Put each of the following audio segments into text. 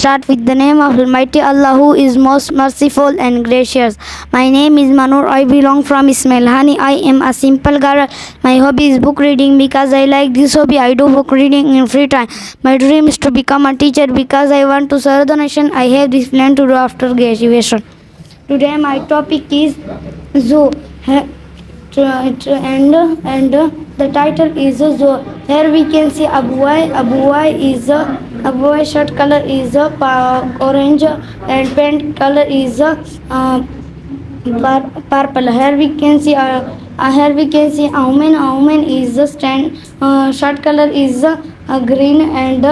start with the name of Almighty Allah, who is most merciful and gracious. My name is Mahnoor. I belong from Ismail Hani. I am a simple girl. My hobby is book reading. Because I like this hobby, I do book reading in free time. My dream is to become a teacher because I want to serve the nation. I have this plan to do after graduation. Today my topic is zoo. And the title is zoo. Here we can see a boy. A boy shirt color is orange and pant color is purple. Here we can see a woman. A woman is shirt color is green and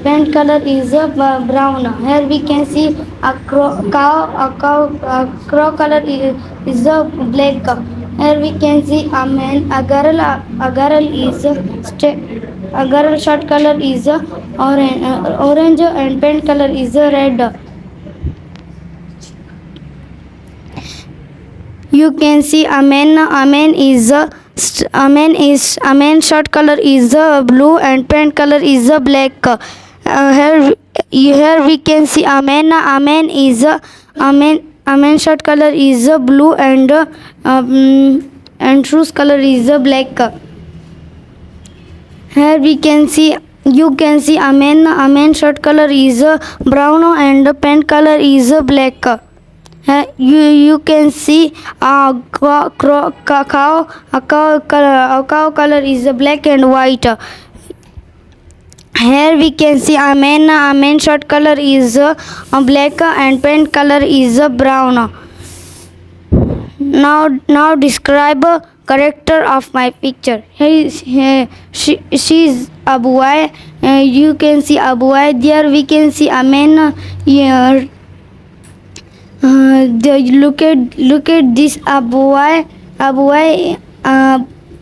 pant color is brown. Here we can see a crow color is black. Here we can see a man. A girl shirt color is orange and pant color is red. You can see a man. A man shirt color is blue and pant color is black. Here we can see a man. A man shirt color is blue and shoes color is black. Here we can see. You can see a man. A man shirt color is brown and pant color is black. You can see a cow. A cow color is black and white. Here we can see a man. A man shirt color is black and pant color is brown. Now describe a character of my picture. She's a boy. You can see a boy. There we can see a man. Here. Look at this a boy.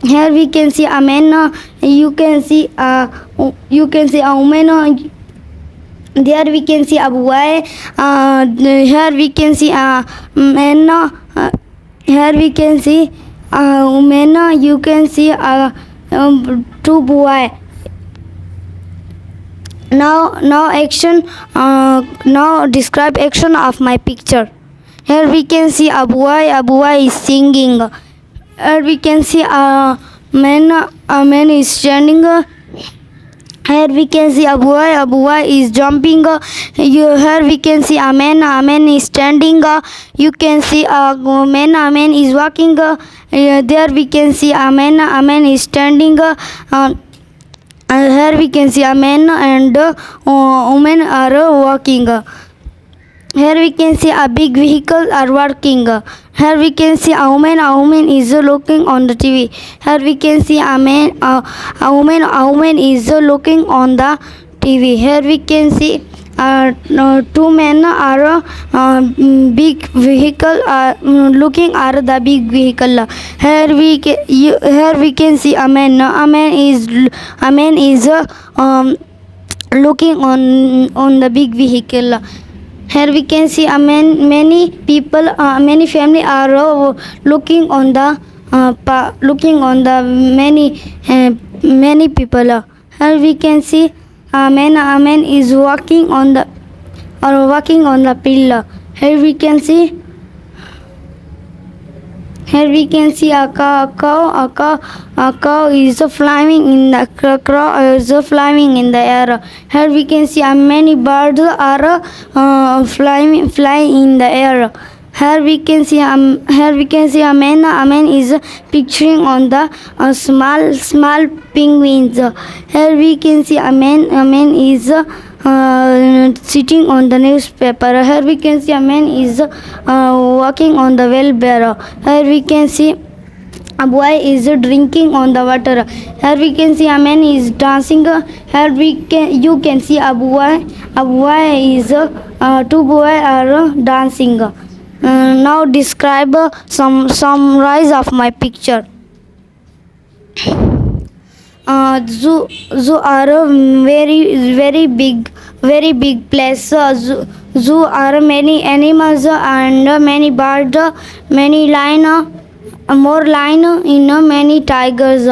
Here we can see a man. You can see a woman. There we can see a boy. Here we can see a man. Here we can see a woman. You can see two boy. Now action. Now describe action of my picture. Here we can see a boy. A boy is singing. Here we can see a man. A man is standing. Here we can see a boy. A boy is jumping. Here we can see a man. A man is standing. You can see a man. A man is walking. There we can see a man. A man is standing. Here we can see a man and women are walking. Here we can see a big vehicle are working. Here we can see a woman. A woman is looking on the TV. Here we can see a man. A woman is looking on the TV. Here we can see two men are big vehicle looking at the big vehicle. Here we can see a man. A man is looking on the big vehicle. Here we can see a man. Many people, many family are looking on the many people. Here we can see a man. A man is walking on the pillar. Here we can see a cow. A cow is flying in the crow is flying in the air. Here we can see many birds are flying in the air. Here we can see a man. A man is picturing on the small penguins. Here we can see a man. A man is sitting on the newspaper. Here we can see a man is walking on the wheelbarrow. Here we can see a boy is drinking on the water. Here we can see a man is dancing. Here you can see a boy. A boy is two boys are dancing. Now describe some summarize of my picture. Zoo are a very big place. Zoo are many animals and many birds, many lion, more lion in many tigers.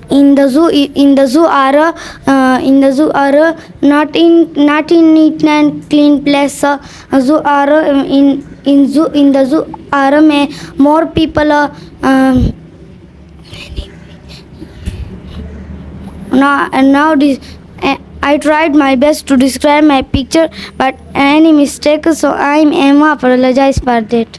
in the zoo are not in neat and clean place. Zoo are in the zoo are more people. Now this. I tried my best to describe my picture, but any mistake, so I am apologize for that.